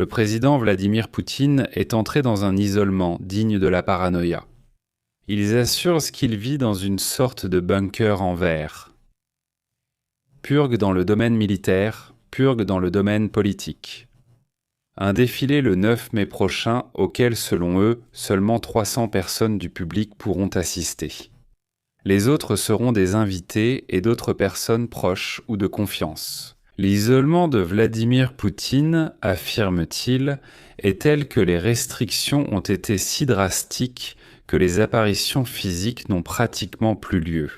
Le président Vladimir Poutine est entré dans un isolement digne de la paranoïa. Ils assurent qu'il vit dans une sorte de bunker en verre. Purgue dans le domaine militaire, purgue dans le domaine politique. Un défilé le 9 mai prochain auquel, selon eux, seulement 300 personnes du public pourront assister. Les autres seront des invités et d'autres personnes proches ou de confiance. L'isolement de Vladimir Poutine, affirme-t-il, est tel que les restrictions ont été si drastiques que les apparitions physiques n'ont pratiquement plus lieu.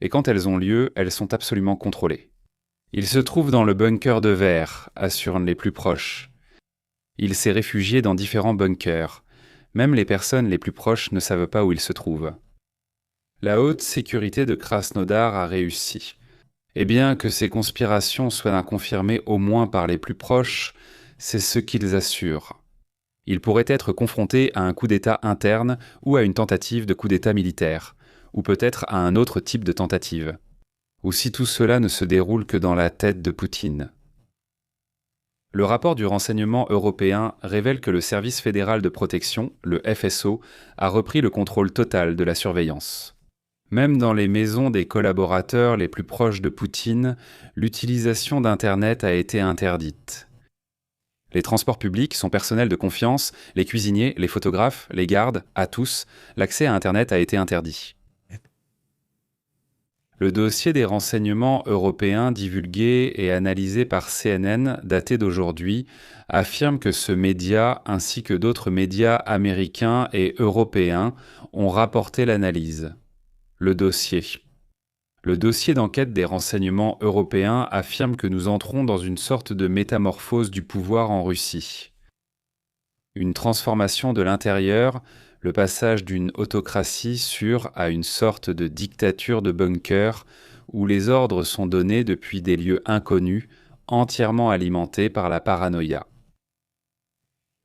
Et quand elles ont lieu, elles sont absolument contrôlées. Il se trouve dans le bunker de verre, assurent les plus proches. Il s'est réfugié dans différents bunkers. Même les personnes les plus proches ne savent pas où il se trouve. La haute sécurité de Krasnodar a réussi. Et bien que ces conspirations soient confirmées au moins par les plus proches, c'est ce qu'ils assurent. Il pourrait être confronté à un coup d'État interne ou à une tentative de coup d'État militaire, ou peut-être à un autre type de tentative. Ou si tout cela ne se déroule que dans la tête de Poutine. Le rapport du renseignement européen révèle que le Service fédéral de protection, le FSO, a repris le contrôle total de la surveillance. Même dans les maisons des collaborateurs les plus proches de Poutine, l'utilisation d'Internet a été interdite. Les transports publics, son personnel de confiance, les cuisiniers, les photographes, les gardes, à tous, l'accès à Internet a été interdit. Le dossier des renseignements européens divulgué et analysé par CNN, daté d'aujourd'hui, affirme que ce média, ainsi que d'autres médias américains et européens, ont rapporté l'analyse. Le dossier. Le dossier d'enquête des renseignements européens affirme que nous entrons dans une sorte de métamorphose du pouvoir en Russie. Une transformation de l'intérieur, le passage d'une autocratie sûre à une sorte de dictature de bunker où les ordres sont donnés depuis des lieux inconnus, entièrement alimentés par la paranoïa.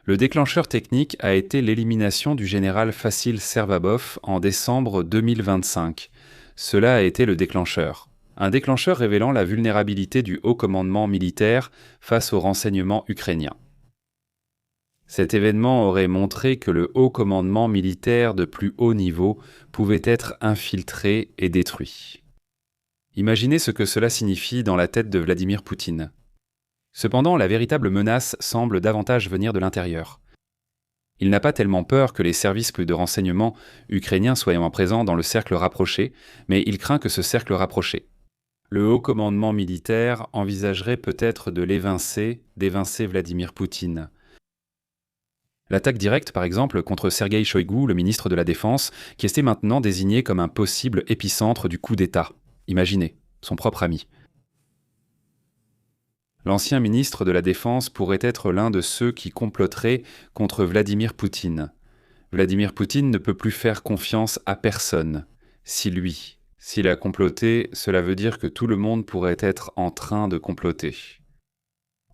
Le déclencheur technique a été l'élimination du général Vassil Servabov en décembre 2025. Cela a été le déclencheur. Un déclencheur révélant la vulnérabilité du haut commandement militaire face aux renseignements ukrainiens. Cet événement aurait montré que le haut commandement militaire de plus haut niveau pouvait être infiltré et détruit. Imaginez ce que cela signifie dans la tête de Vladimir Poutine. Cependant, la véritable menace semble davantage venir de l'intérieur. Il n'a pas tellement peur que les services de renseignement ukrainiens soient présents dans le cercle rapproché, mais il craint que ce cercle rapproché. Le haut commandement militaire envisagerait peut-être de d'évincer Vladimir Poutine. L'attaque directe, par exemple, contre Sergueï Shoïgu, le ministre de la Défense, qui était maintenant désigné comme un possible épicentre du coup d'État. Imaginez, son propre ami. L'ancien ministre de la Défense pourrait être l'un de ceux qui comploteraient contre Vladimir Poutine. Vladimir Poutine ne peut plus faire confiance à personne. S'il a comploté, cela veut dire que tout le monde pourrait être en train de comploter.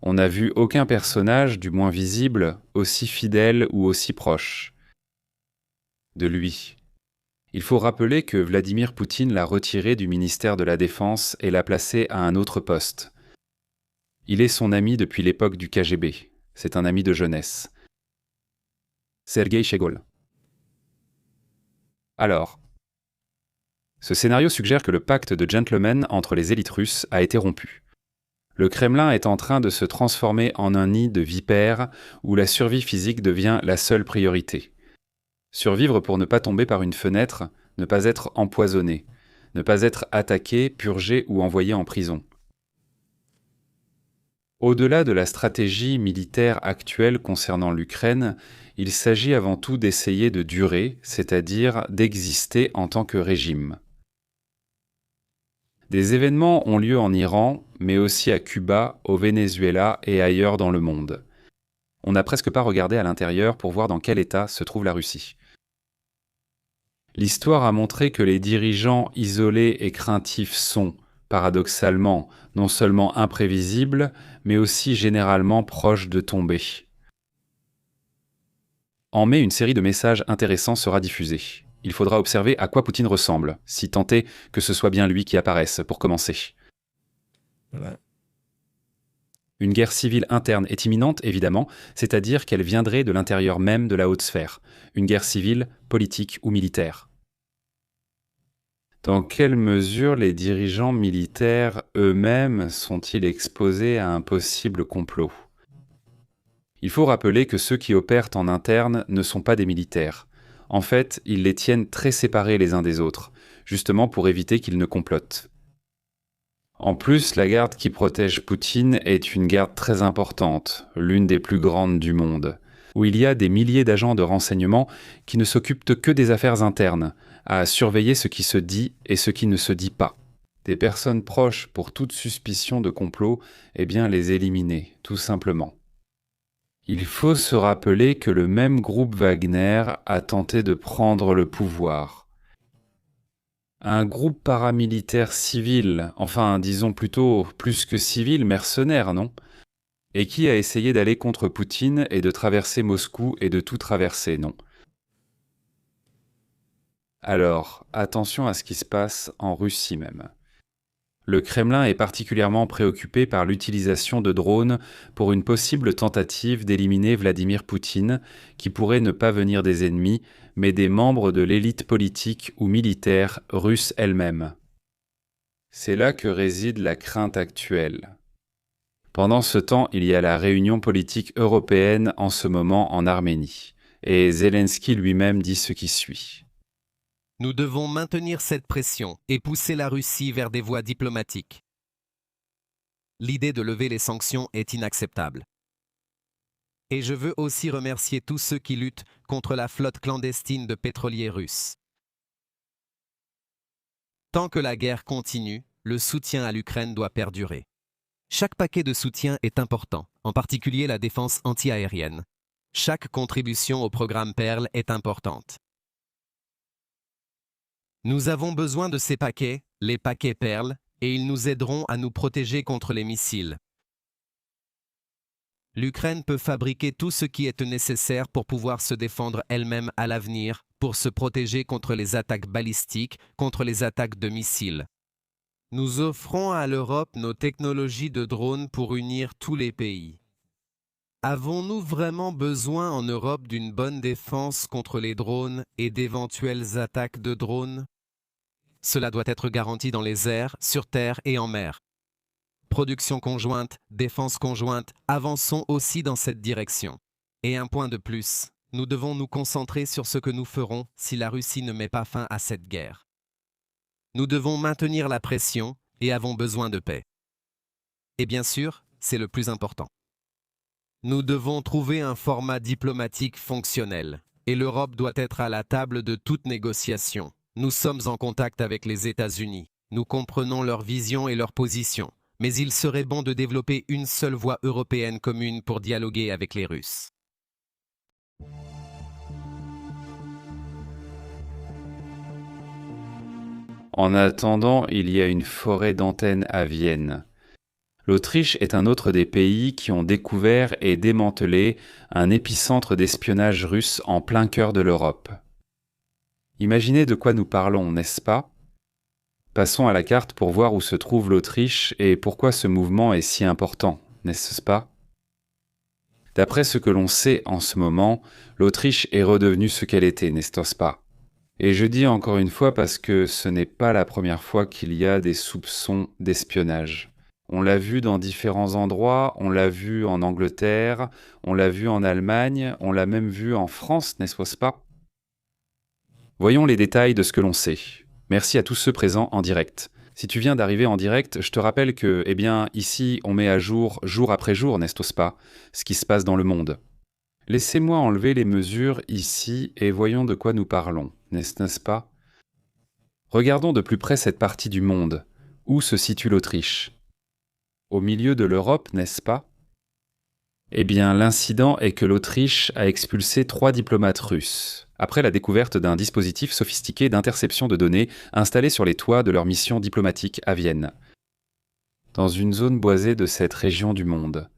On n'a vu aucun personnage, du moins visible, aussi fidèle ou aussi proche de lui. Il faut rappeler que Vladimir Poutine l'a retiré du ministère de la Défense et l'a placé à un autre poste. Il est son ami depuis l'époque du KGB. C'est un ami de jeunesse. Sergueï Chegol. Alors, ce scénario suggère que le pacte de gentlemen entre les élites russes a été rompu. Le Kremlin est en train de se transformer en un nid de vipères où la survie physique devient la seule priorité. Survivre pour ne pas tomber par une fenêtre, ne pas être empoisonné, ne pas être attaqué, purgé ou envoyé en prison. Au-delà de la stratégie militaire actuelle concernant l'Ukraine, il s'agit avant tout d'essayer de durer, c'est-à-dire d'exister en tant que régime. Des événements ont lieu en Iran, mais aussi à Cuba, au Venezuela et ailleurs dans le monde. On n'a presque pas regardé à l'intérieur pour voir dans quel état se trouve la Russie. L'histoire a montré que les dirigeants isolés et craintifs sont, paradoxalement, non seulement imprévisibles, mais aussi généralement proches de tomber. En mai, une série de messages intéressants sera diffusée. Il faudra observer à quoi Poutine ressemble, si tant est que ce soit bien lui qui apparaisse, pour commencer. Voilà. Une guerre civile interne est imminente, évidemment, c'est-à-dire qu'elle viendrait de l'intérieur même de la haute sphère. Une guerre civile, politique ou militaire. Dans quelle mesure les dirigeants militaires eux-mêmes sont-ils exposés à un possible complot ? Il faut rappeler que ceux qui opèrent en interne ne sont pas des militaires. En fait, ils les tiennent très séparés les uns des autres, justement pour éviter qu'ils ne complotent. En plus, la garde qui protège Poutine est une garde très importante, l'une des plus grandes du monde, où il y a des milliers d'agents de renseignement qui ne s'occupent que des affaires internes, à surveiller ce qui se dit et ce qui ne se dit pas. Des personnes proches pour toute suspicion de complot, eh bien les éliminer, tout simplement. Il faut se rappeler que le même groupe Wagner a tenté de prendre le pouvoir. Un groupe paramilitaire civil, enfin disons plutôt plus que civil, mercenaire, non ? Et qui a essayé d'aller contre Poutine et de traverser Moscou et de tout traverser, non ? Alors, attention à ce qui se passe en Russie même. Le Kremlin est particulièrement préoccupé par l'utilisation de drones pour une possible tentative d'éliminer Vladimir Poutine, qui pourrait ne pas venir des ennemis, mais des membres de l'élite politique ou militaire russe elle-même. C'est là que réside la crainte actuelle. Pendant ce temps, il y a la réunion politique européenne en ce moment en Arménie, et Zelensky lui-même dit ce qui suit. Nous devons maintenir cette pression et pousser la Russie vers des voies diplomatiques. L'idée de lever les sanctions est inacceptable. Et je veux aussi remercier tous ceux qui luttent contre la flotte clandestine de pétroliers russes. Tant que la guerre continue, le soutien à l'Ukraine doit perdurer. Chaque paquet de soutien est important, en particulier la défense anti-aérienne. Chaque contribution au programme Perle est importante. Nous avons besoin de ces paquets, les paquets Perle, et ils nous aideront à nous protéger contre les missiles. L'Ukraine peut fabriquer tout ce qui est nécessaire pour pouvoir se défendre elle-même à l'avenir, pour se protéger contre les attaques balistiques, contre les attaques de missiles. Nous offrons à l'Europe nos technologies de drones pour unir tous les pays. Avons-nous vraiment besoin en Europe d'une bonne défense contre les drones et d'éventuelles attaques de drones ? Cela doit être garanti dans les airs, sur terre et en mer. Production conjointe, défense conjointe, avançons aussi dans cette direction. Et un point de plus, nous devons nous concentrer sur ce que nous ferons si la Russie ne met pas fin à cette guerre. Nous devons maintenir la pression et avons besoin de paix. Et bien sûr, c'est le plus important. Nous devons trouver un format diplomatique fonctionnel, et l'Europe doit être à la table de toute négociation. Nous sommes en contact avec les États-Unis, nous comprenons leur vision et leur position, mais il serait bon de développer une seule voie européenne commune pour dialoguer avec les Russes. En attendant, il y a une forêt d'antennes à Vienne. L'Autriche est un autre des pays qui ont découvert et démantelé un épicentre d'espionnage russe en plein cœur de l'Europe. Imaginez de quoi nous parlons, n'est-ce pas ? Passons à la carte pour voir où se trouve l'Autriche et pourquoi ce mouvement est si important, n'est-ce pas ? D'après ce que l'on sait en ce moment, l'Autriche est redevenue ce qu'elle était, n'est-ce pas ? Et je dis encore une fois parce que ce n'est pas la première fois qu'il y a des soupçons d'espionnage. On l'a vu dans différents endroits, on l'a vu en Angleterre, on l'a vu en Allemagne, on l'a même vu en France, n'est-ce pas ? Voyons les détails de ce que l'on sait. Merci à tous ceux présents en direct. Si tu viens d'arriver en direct, je te rappelle que, ici, on met à jour après jour, n'est-ce pas, ce qui se passe dans le monde. Laissez-moi enlever les mesures ici et voyons de quoi nous parlons, n'est-ce pas ? Regardons de plus près cette partie du monde. Où se situe l'Autriche ? Au milieu de l'Europe, n'est-ce pas ? Eh bien, l'incident est que l'Autriche a expulsé 3 diplomates russes, après la découverte d'un dispositif sophistiqué d'interception de données installé sur les toits de leur mission diplomatique à Vienne, dans une zone boisée de cette région du monde.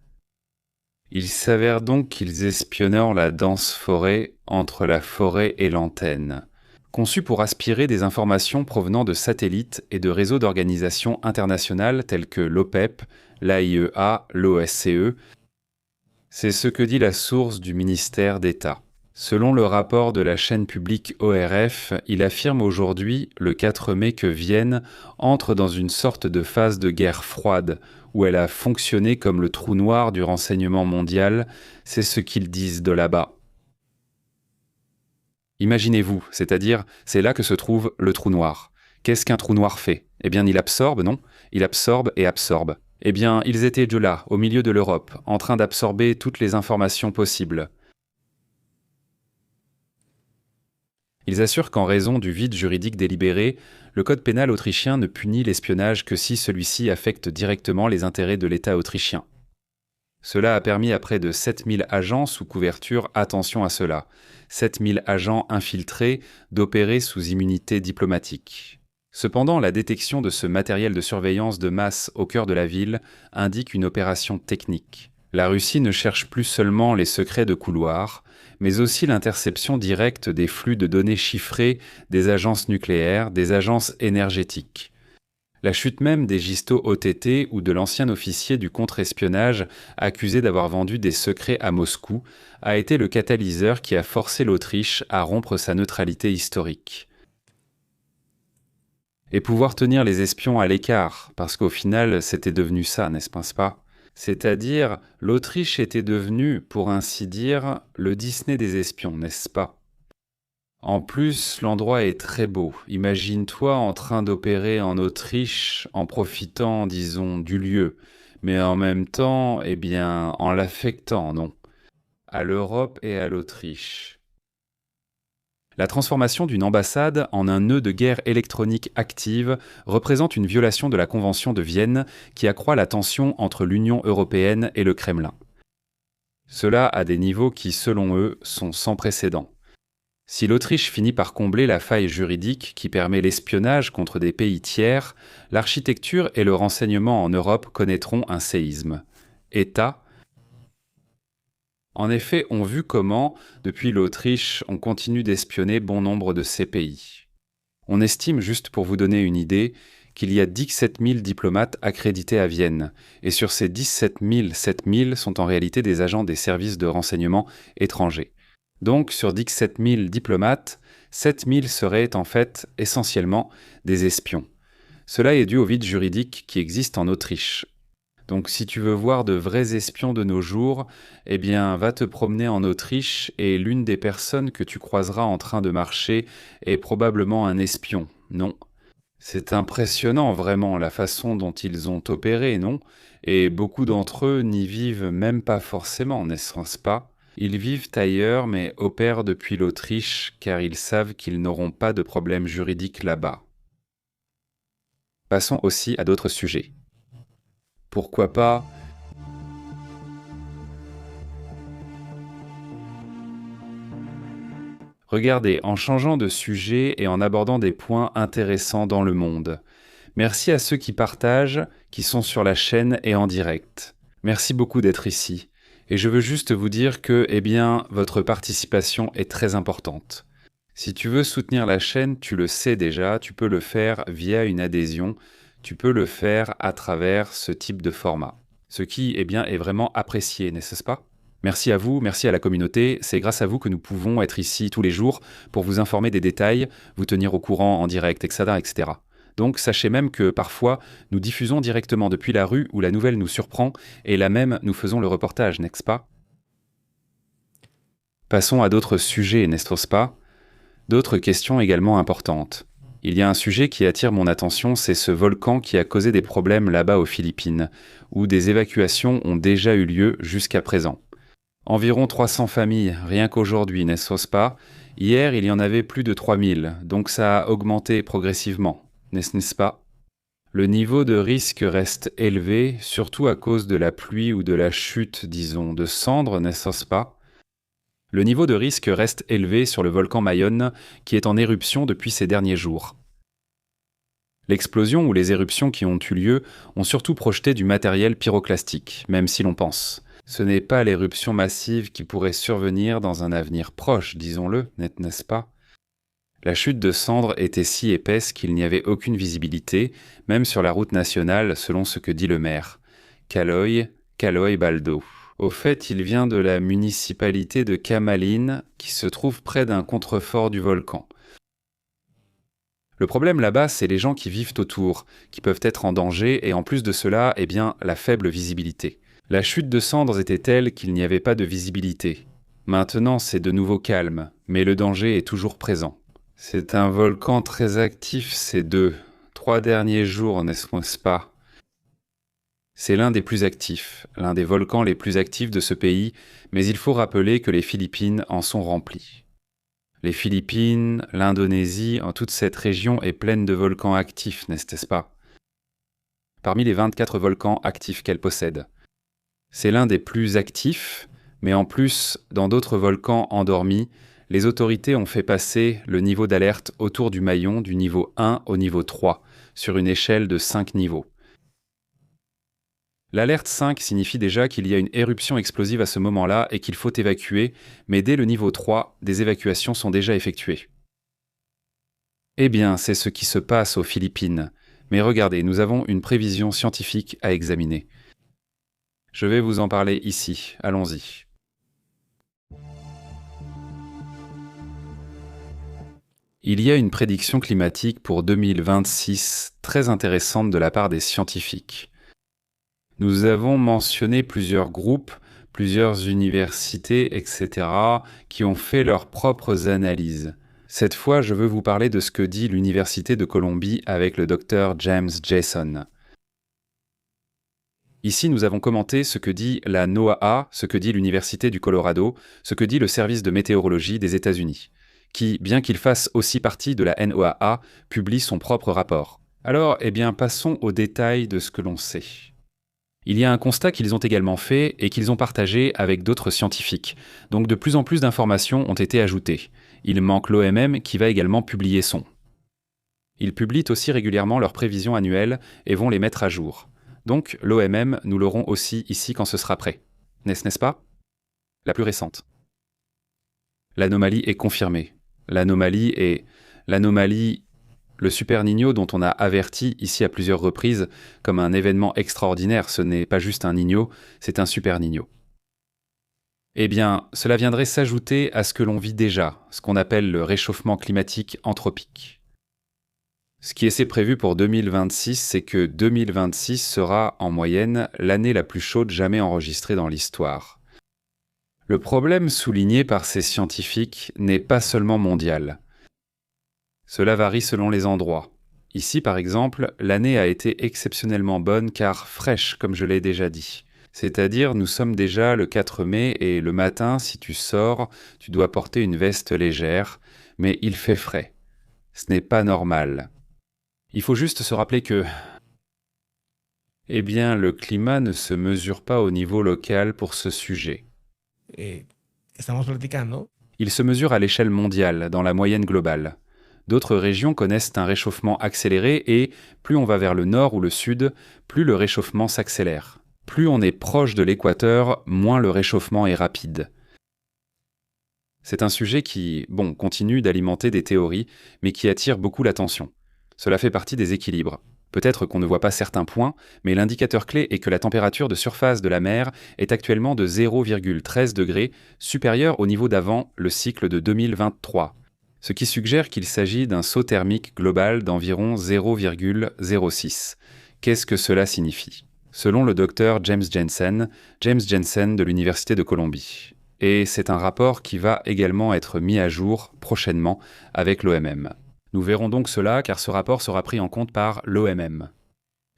Il s'avère donc qu'ils espionnèrent la dense forêt entre la forêt et l'antenne, conçu pour aspirer des informations provenant de satellites et de réseaux d'organisations internationales telles que l'OPEP, l'AIEA, l'OSCE. C'est ce que dit la source du ministère d'État. Selon le rapport de la chaîne publique ORF, il affirme aujourd'hui, le 4 mai, que Vienne entre dans une sorte de phase de guerre froide, où elle a fonctionné comme le trou noir du renseignement mondial. C'est ce qu'ils disent de là-bas. Imaginez-vous, c'est-à-dire, c'est là que se trouve le trou noir. Qu'est-ce qu'un trou noir fait? Eh bien, il absorbe, non? Il absorbe et absorbe. Eh bien, ils étaient de là, au milieu de l'Europe, en train d'absorber toutes les informations possibles. Ils assurent qu'en raison du vide juridique délibéré, le code pénal autrichien ne punit l'espionnage que si celui-ci affecte directement les intérêts de l'État autrichien. Cela a permis à près de 7000 agents sous couverture, attention à cela, 7000 agents infiltrés, d'opérer sous immunité diplomatique. Cependant, la détection de ce matériel de surveillance de masse au cœur de la ville indique une opération technique. La Russie ne cherche plus seulement les secrets de couloir, mais aussi l'interception directe des flux de données chiffrés des agences nucléaires, des agences énergétiques. La chute même des Gisto OTT ou de l'ancien officier du contre-espionnage accusé d'avoir vendu des secrets à Moscou a été le catalyseur qui a forcé l'Autriche à rompre sa neutralité historique. Et pouvoir tenir les espions à l'écart, parce qu'au final c'était devenu ça, n'est-ce pas ? C'est-à-dire, l'Autriche était devenue, pour ainsi dire, le Disney des espions, n'est-ce pas? En plus, l'endroit est très beau. Imagine-toi en train d'opérer en Autriche en profitant, disons, du lieu, mais en même temps, eh bien, en l'affectant, non? À l'Europe et à l'Autriche. La transformation d'une ambassade en un nœud de guerre électronique active représente une violation de la Convention de Vienne qui accroît la tension entre l'Union européenne et le Kremlin. Cela à des niveaux qui, selon eux, sont sans précédent. Si l'Autriche finit par combler la faille juridique qui permet l'espionnage contre des pays tiers, l'architecture et le renseignement en Europe connaîtront un séisme. État, en effet, ont vu comment, depuis l'Autriche, on continue d'espionner bon nombre de ces pays. On estime, juste pour vous donner une idée, qu'il y a 17 000 diplomates accrédités à Vienne, et sur ces 17 000, 7 000 sont en réalité des agents des services de renseignement étrangers. Donc, sur 17 000 diplomates, 7 000 seraient en fait essentiellement des espions. Cela est dû au vide juridique qui existe en Autriche. Donc si tu veux voir de vrais espions de nos jours, eh bien va te promener en Autriche et l'une des personnes que tu croiseras en train de marcher est probablement un espion, non? C'est impressionnant vraiment la façon dont ils ont opéré, non? Et beaucoup d'entre eux n'y vivent même pas forcément, n'est-ce pas? Ils vivent ailleurs mais opèrent depuis l'Autriche car ils savent qu'ils n'auront pas de problème juridique là-bas. Passons aussi à d'autres sujets. Pourquoi pas? Regardez, en changeant de sujet et en abordant des points intéressants dans le monde. Merci à ceux qui partagent, qui sont sur la chaîne et en direct. Merci beaucoup d'être ici. Et je veux juste vous dire que, eh bien, votre participation est très importante. Si tu veux soutenir la chaîne, tu le sais déjà, tu peux le faire via une adhésion, tu peux le faire à travers ce type de format. Ce qui, eh bien, est vraiment apprécié, n'est-ce pas? Merci à vous, merci à la communauté, c'est grâce à vous que nous pouvons être ici tous les jours pour vous informer des détails, vous tenir au courant en direct, etc., etc. Donc sachez même que parfois, nous diffusons directement depuis la rue où la nouvelle nous surprend et là même nous faisons le reportage, n'est-ce pas? Passons à d'autres sujets, n'est-ce pas? D'autres questions également importantes. Il y a un sujet qui attire mon attention, c'est ce volcan qui a causé des problèmes là-bas aux Philippines, où des évacuations ont déjà eu lieu jusqu'à présent. Environ 300 familles, rien qu'aujourd'hui, n'est-ce pas? Hier, il y en avait plus de 3000, donc ça a augmenté progressivement, n'est-ce pas? Le niveau de risque reste élevé, surtout à cause de la pluie ou de la chute, disons, de cendres, n'est-ce pas? Le niveau de risque reste élevé sur le volcan Mayon, qui est en éruption depuis ces derniers jours. L'explosion ou les éruptions qui ont eu lieu ont surtout projeté du matériel pyroclastique, même si l'on pense. Ce n'est pas l'éruption massive qui pourrait survenir dans un avenir proche, disons-le, n'est-ce pas? La chute de cendres était si épaisse qu'il n'y avait aucune visibilité, même sur la route nationale, selon ce que dit le maire. Caloi Baldo. Au fait, il vient de la municipalité de Camaline, qui se trouve près d'un contrefort du volcan. Le problème là-bas, c'est les gens qui vivent autour, qui peuvent être en danger, et en plus de cela, eh bien, la faible visibilité. La chute de cendres était telle qu'il n'y avait pas de visibilité. Maintenant, c'est de nouveau calme, mais le danger est toujours présent. C'est un volcan très actif ces 3 derniers jours, n'est-ce pas? C'est l'un des plus actifs, l'un des volcans les plus actifs de ce pays, mais il faut rappeler que les Philippines en sont remplies. Les Philippines, l'Indonésie, toute cette région est pleine de volcans actifs, n'est-ce pas? Parmi les 24 volcans actifs qu'elle possède. C'est l'un des plus actifs, mais en plus, dans d'autres volcans endormis, les autorités ont fait passer le niveau d'alerte autour du maillon du niveau 1 au niveau 3, sur une échelle de 5 niveaux. L'alerte 5 signifie déjà qu'il y a une éruption explosive à ce moment-là et qu'il faut évacuer, mais dès le niveau 3, des évacuations sont déjà effectuées. Eh bien, c'est ce qui se passe aux Philippines. Mais regardez, nous avons une prévision scientifique à examiner. Je vais vous en parler ici, allons-y. Il y a une prédiction climatique pour 2026 très intéressante de la part des scientifiques. Nous avons mentionné plusieurs groupes, plusieurs universités, etc., qui ont fait leurs propres analyses. Cette fois, je veux vous parler de ce que dit l'Université de Colombie avec le Dr James Jason. Ici, nous avons commenté ce que dit la NOAA, ce que dit l'Université du Colorado, ce que dit le service de météorologie des États-Unis, qui, bien qu'il fasse aussi partie de la NOAA, publie son propre rapport. Alors, passons aux détails de ce que l'on sait. Il y a un constat qu'ils ont également fait et qu'ils ont partagé avec d'autres scientifiques, donc de plus en plus d'informations ont été ajoutées. Il manque l'OMM qui va également publier son. Ils publient aussi régulièrement leurs prévisions annuelles et vont les mettre à jour. Donc l'OMM, nous l'aurons aussi ici quand ce sera prêt. N'est-ce pas? La plus récente. L'anomalie est confirmée. L'anomalie, le Super Niño dont on a averti ici à plusieurs reprises comme un événement extraordinaire, ce n'est pas juste un Niño, c'est un Super Niño. Eh bien, cela viendrait s'ajouter à ce que l'on vit déjà, ce qu'on appelle le réchauffement climatique anthropique. Ce qui est prévu pour 2026, c'est que 2026 sera, en moyenne, l'année la plus chaude jamais enregistrée dans l'histoire. Le problème souligné par ces scientifiques n'est pas seulement mondial. Cela varie selon les endroits. Ici, par exemple, l'année a été exceptionnellement bonne car fraîche, comme je l'ai déjà dit. C'est-à-dire, nous sommes déjà le 4 mai et le matin, si tu sors, tu dois porter une veste légère, mais il fait frais. Ce n'est pas normal. Il faut juste se rappeler que, le climat ne se mesure pas au niveau local pour ce sujet. Il se mesure à l'échelle mondiale, dans la moyenne globale. D'autres régions connaissent un réchauffement accéléré et, plus on va vers le nord ou le sud, plus le réchauffement s'accélère. Plus on est proche de l'équateur, moins le réchauffement est rapide. C'est un sujet qui, continue d'alimenter des théories, mais qui attire beaucoup l'attention. Cela fait partie des équilibres. Peut-être qu'on ne voit pas certains points, mais l'indicateur clé est que la température de surface de la mer est actuellement de 0,13 degrés, supérieure au niveau d'avant le cycle de 2023, ce qui suggère qu'il s'agit d'un saut thermique global d'environ 0,06. Qu'est-ce que cela signifie? Selon le docteur James Jensen de l'Université de Colombie. Et c'est un rapport qui va également être mis à jour prochainement avec l'OMM. Nous verrons donc cela car ce rapport sera pris en compte par l'OMM.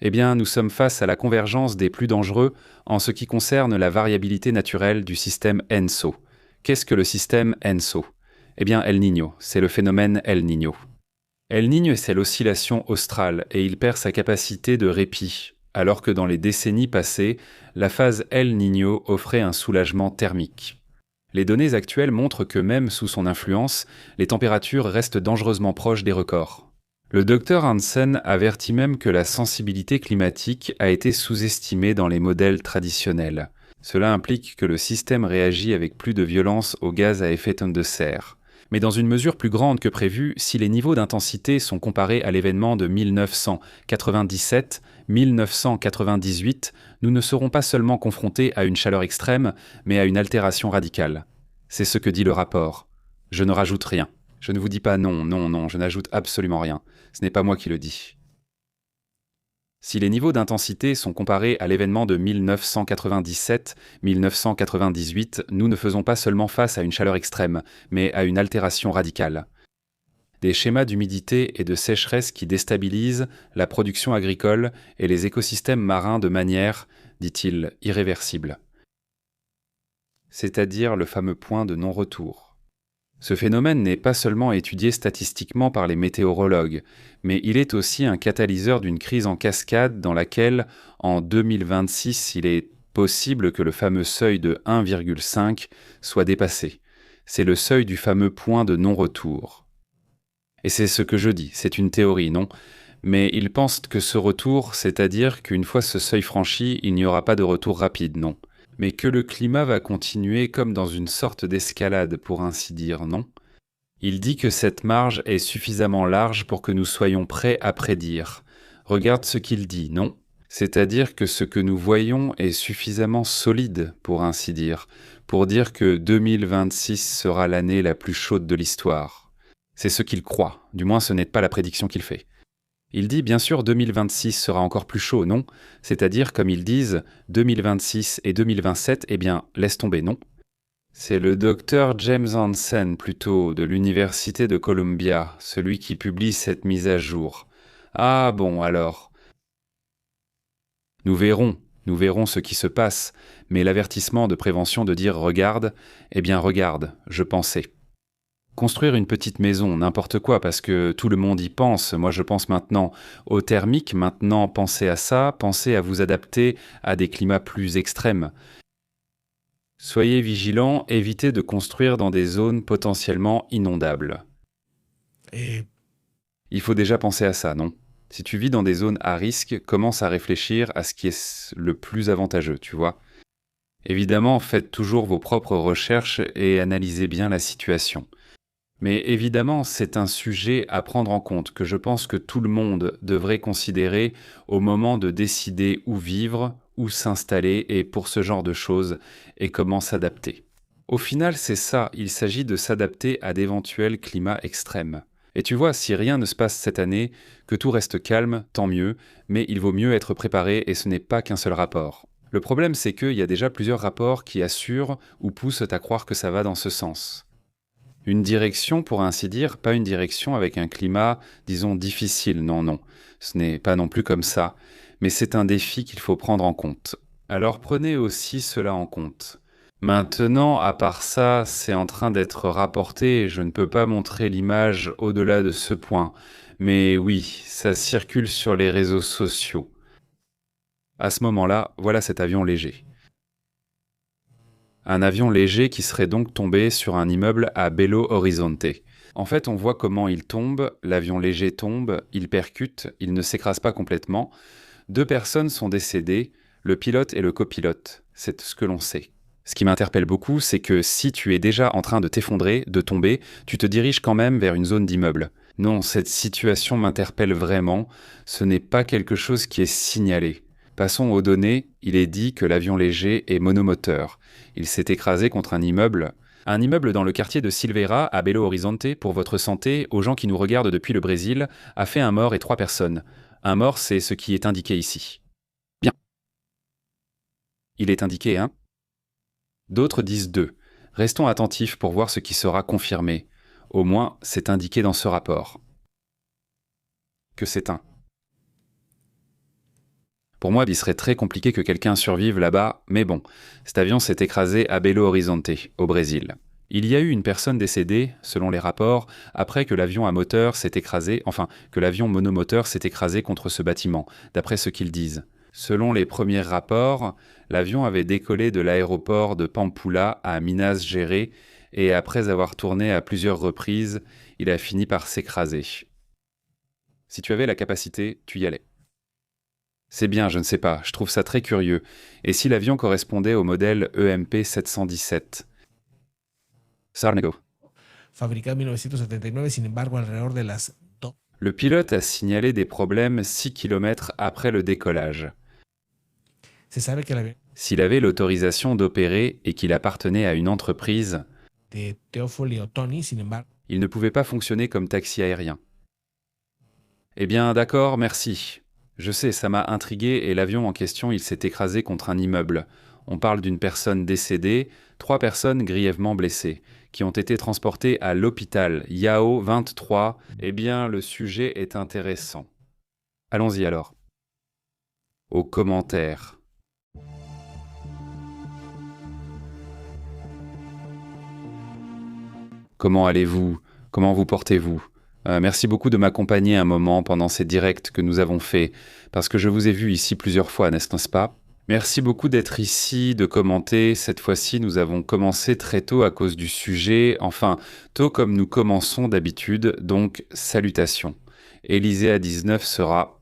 Nous sommes face à la convergence des plus dangereux en ce qui concerne la variabilité naturelle du système ENSO. Qu'est-ce que le système ENSO? El Niño, c'est le phénomène El Niño. El Niño, c'est l'oscillation australe et il perd sa capacité de répit, alors que dans les décennies passées, la phase El Niño offrait un soulagement thermique. Les données actuelles montrent que même sous son influence, les températures restent dangereusement proches des records. Le Dr Hansen avertit même que la sensibilité climatique a été sous-estimée dans les modèles traditionnels. Cela implique que le système réagit avec plus de violence aux gaz à effet de serre. Mais dans une mesure plus grande que prévu, si les niveaux d'intensité sont comparés à l'événement de 1997-1998, nous ne serons pas seulement confrontés à une chaleur extrême, mais à une altération radicale. C'est ce que dit le rapport. Je ne rajoute rien. Je ne vous dis pas non, non, non, je n'ajoute absolument rien. Ce n'est pas moi qui le dis. Si les niveaux d'intensité sont comparés à l'événement de 1997-1998, nous ne faisons pas seulement face à une chaleur extrême, mais à une altération radicale. Des schémas d'humidité et de sécheresse qui déstabilisent la production agricole et les écosystèmes marins de manière, dit-il, irréversible. C'est-à-dire le fameux point de non-retour. Ce phénomène n'est pas seulement étudié statistiquement par les météorologues, mais il est aussi un catalyseur d'une crise en cascade dans laquelle, en 2026, il est possible que le fameux seuil de 1,5 soit dépassé. C'est le seuil du fameux point de non-retour. Et c'est ce que je dis, c'est une théorie, non ? Mais ils pensent que ce retour, c'est-à-dire qu'une fois ce seuil franchi, il n'y aura pas de retour rapide, non ? Mais que le climat va continuer comme dans une sorte d'escalade, pour ainsi dire, non ? Il dit que cette marge est suffisamment large pour que nous soyons prêts à prédire. Regarde ce qu'il dit, non ? C'est-à-dire que ce que nous voyons est suffisamment solide, pour ainsi dire, pour dire que 2026 sera l'année la plus chaude de l'histoire. C'est ce qu'il croit, du moins ce n'est pas la prédiction qu'il fait. Il dit bien sûr 2026 sera encore plus chaud, non ? C'est-à-dire, comme ils disent, 2026 et 2027, eh bien, laisse tomber, non ? C'est le docteur James Hansen, plutôt, de l'Université de Columbia, celui qui publie cette mise à jour. Ah bon, alors. Nous verrons ce qui se passe, mais l'avertissement de prévention de dire « regarde », eh bien regarde, je pensais. Construire une petite maison, n'importe quoi, parce que tout le monde y pense. Moi, je pense maintenant au thermique. Maintenant, pensez à ça. Pensez à vous adapter à des climats plus extrêmes. Soyez vigilants, évitez de construire dans des zones potentiellement inondables. Et Il faut déjà penser à ça, non ? Si tu vis dans des zones à risque, commence à réfléchir à ce qui est le plus avantageux, tu vois ? Évidemment, faites toujours vos propres recherches et analysez bien la situation. Mais évidemment, c'est un sujet à prendre en compte que je pense que tout le monde devrait considérer au moment de décider où vivre, où s'installer et pour ce genre de choses et comment s'adapter. Au final, c'est ça, il s'agit de s'adapter à d'éventuels climats extrêmes. Et tu vois, si rien ne se passe cette année, que tout reste calme, tant mieux, mais il vaut mieux être préparé et ce n'est pas qu'un seul rapport. Le problème, c'est qu'il y a déjà plusieurs rapports qui assurent ou poussent à croire que ça va dans ce sens. Une direction, pour ainsi dire, pas une direction avec un climat, disons, difficile, non. Ce n'est pas non plus comme ça, mais c'est un défi qu'il faut prendre en compte. Alors prenez aussi cela en compte. Maintenant, à part ça, c'est en train d'être rapporté et je ne peux pas montrer l'image au-delà de ce point. Mais oui, ça circule sur les réseaux sociaux. À ce moment-là, voilà cet avion léger. Un avion léger qui serait donc tombé sur un immeuble à Belo Horizonte. En fait, on voit comment il tombe, l'avion léger tombe, il percute, il ne s'écrase pas complètement. 2 personnes sont décédées, le pilote et le copilote. C'est ce que l'on sait. Ce qui m'interpelle beaucoup, c'est que si tu es déjà en train de t'effondrer, de tomber, tu te diriges quand même vers une zone d'immeuble. Non, cette situation m'interpelle vraiment, ce n'est pas quelque chose qui est signalé. Passons aux données, il est dit que l'avion léger est monomoteur. Il s'est écrasé contre un immeuble dans le quartier de Silveira, à Belo Horizonte, pour votre santé, aux gens qui nous regardent depuis le Brésil, a fait un mort et 3 personnes. Un mort, c'est ce qui est indiqué ici. Bien. Il est indiqué, hein ? D'autres disent 2. Restons attentifs pour voir ce qui sera confirmé. Au moins, c'est indiqué dans ce rapport. Que c'est un. Pour moi, il serait très compliqué que quelqu'un survive là-bas, mais bon, cet avion s'est écrasé à Belo Horizonte, au Brésil. Il y a eu une personne décédée, selon les rapports, après que l'avion à moteur s'est écrasé, que l'avion monomoteur s'est écrasé contre ce bâtiment, d'après ce qu'ils disent. Selon les premiers rapports, l'avion avait décollé de l'aéroport de Pampulha à Minas Gerais et après avoir tourné à plusieurs reprises, il a fini par s'écraser. Si tu avais la capacité, tu y allais. C'est bien, je ne sais pas, je trouve ça très curieux. Et si l'avion correspondait au modèle EMP 717 Sarnego. fabricado en 1979, sin embargo, alrededor de las 2. Le pilote a signalé des problèmes 6 km après le décollage. Se sabe que el avión S'il avait l'autorisation d'opérer et qu'il appartenait à une entreprise, de Teofoli Ottoni, sin embargo, il ne pouvait pas fonctionner comme taxi aérien. Eh bien, d'accord, merci. Je sais, ça m'a intrigué et l'avion en question, il s'est écrasé contre un immeuble. On parle d'une personne décédée, 3 personnes grièvement blessées, qui ont été transportées à l'hôpital Yao 23. Eh bien, le sujet est intéressant. Allons-y alors. Aux commentaires. Comment allez-vous? Comment vous portez-vous? Merci beaucoup de m'accompagner un moment pendant ces directs que nous avons faits, parce que je vous ai vu ici plusieurs fois, n'est-ce pas? Merci beaucoup d'être ici, de commenter. Cette fois-ci, nous avons commencé très tôt à cause du sujet, enfin, tôt comme nous commençons d'habitude, donc salutations. Élisée 19 sera...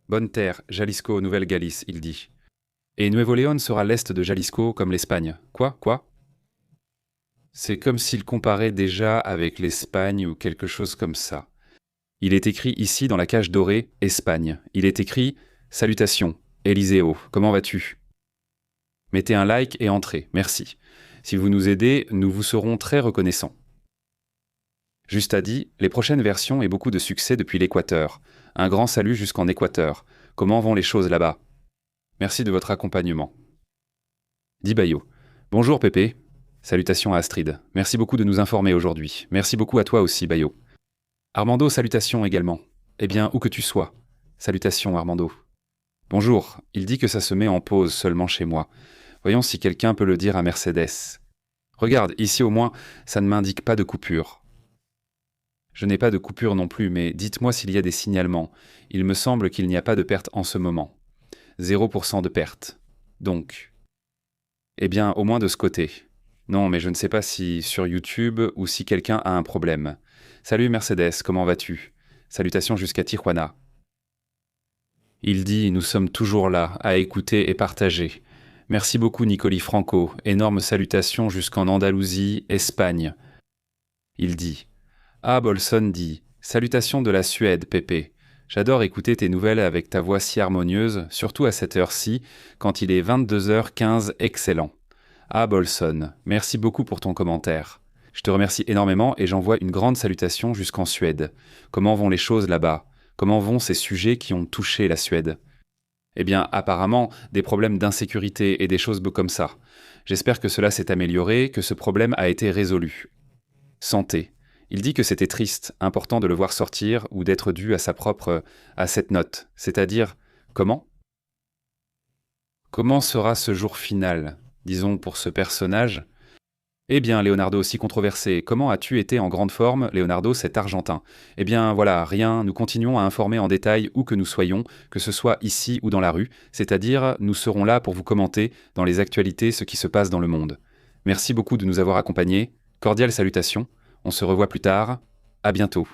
Bonne terre, Jalisco, Nouvelle-Galice, il dit. Et Nuevo León sera l'est de Jalisco comme l'Espagne. Quoi? C'est comme s'il comparait déjà avec l'Espagne ou quelque chose comme ça. Il est écrit ici dans la cage dorée « Espagne ». Il est écrit « Salutations, Eliseo, comment vas-tu ?» Mettez un like et entrez, merci. Si vous nous aidez, nous vous serons très reconnaissants. Juste a dit, les prochaines versions et beaucoup de succès depuis l'Équateur. Un grand salut jusqu'en Équateur. Comment vont les choses là-bas? Merci de votre accompagnement. Dit Bayo. Bonjour Pépé. Salutations à Astrid. Merci beaucoup de nous informer aujourd'hui. Merci beaucoup à toi aussi, Bayo. Armando, salutations également. Eh bien, où que tu sois. Salutations, Armando. Bonjour, il dit que ça se met en pause seulement chez moi. Voyons si quelqu'un peut le dire à Mercedes. Regarde, ici au moins, ça ne m'indique pas de coupure. Je n'ai pas de coupure non plus, mais dites-moi s'il y a des signalements. Il me semble qu'il n'y a pas de perte en ce moment. 0% de perte. Donc. Eh bien, au moins de ce côté. Non, mais je ne sais pas si sur YouTube ou si quelqu'un a un problème. Salut Mercedes, comment vas-tu? Salutations jusqu'à Tijuana. Il dit, nous sommes toujours là, à écouter et partager. Merci beaucoup Nicoli Franco, énorme salutations jusqu'en Andalousie, Espagne. Il dit, Bolson dit, salutations de la Suède, Pépé. J'adore écouter tes nouvelles avec ta voix si harmonieuse, surtout à cette heure-ci, quand il est 22h15, excellent. Bolson, merci beaucoup pour ton commentaire. Je te remercie énormément et j'envoie une grande salutation jusqu'en Suède. Comment vont les choses là-bas? Comment vont ces sujets qui ont touché la Suède? Eh bien, apparemment, des problèmes d'insécurité et des choses comme ça. J'espère que cela s'est amélioré, que ce problème a été résolu. Santé. Il dit que c'était triste, important de le voir sortir ou d'être dû à à cette note. C'est-à-dire, comment? Comment sera ce jour final? Disons pour ce personnage. Eh bien, Leonardo, aussi controversé, comment as-tu été en grande forme, Leonardo, cet Argentin? Eh bien, voilà, rien, nous continuons à informer en détail où que nous soyons, que ce soit ici ou dans la rue, c'est-à-dire, nous serons là pour vous commenter dans les actualités ce qui se passe dans le monde. Merci beaucoup de nous avoir accompagnés, cordiales salutations, on se revoit plus tard, à bientôt.